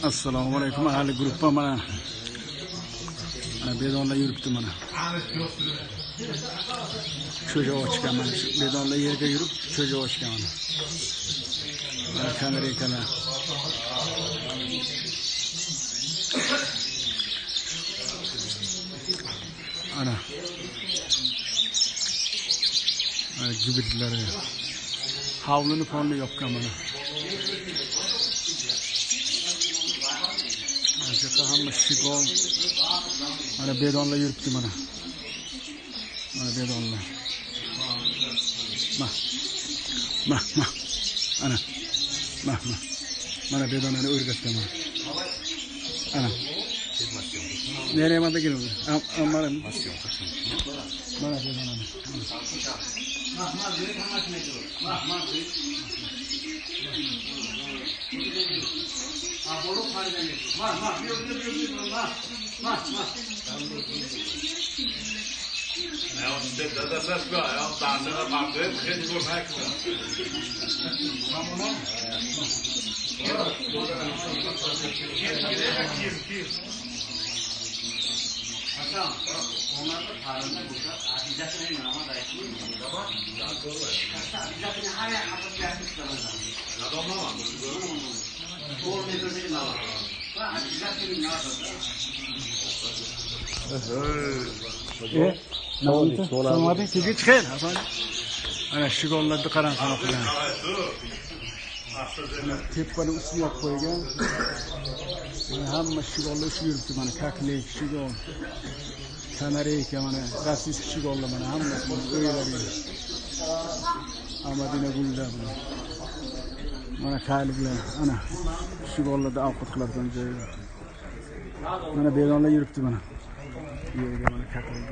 Assalomu alaykum ahli gruppa mana bedonlar yuribdi mana. Cho'ja ochgan mana shu bedonlar yerga yurib cho'ja ochgan mana. Mana kanareykalar. Ana. Gibitlar. Havluni fonli yopgan mana. Juda hamma shigol. Mana bedonlar yuribdi mana. Mana bedonlar. Ma. Ana. Ma. Mana bedonlarni o'rgatgan mana. Ana. Nereye manda geliyor? Mana. Mana bedonlarni. So'madi, sizga chiqing. Ana shigollarni qarang qanaqa qilgan. Mana tepani ustiga qo'ygan. Mana hamma shigollar shu yuribdi mana kaklik, shigol. Kanareyka mana rossiyskiy shigollar mana hammasi o'ylari. Amadina gullar mana. Mana qayliklar, ana shigollarda ovqat qiladigan joy. Mana bedonlar yuribdi mana. Yerga mana kaklik.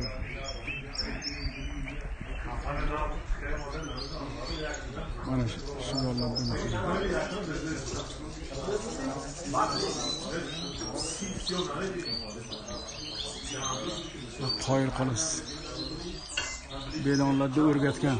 Mana shigollardan. Qoyil qolis. Bedonlarda o'rgatgan.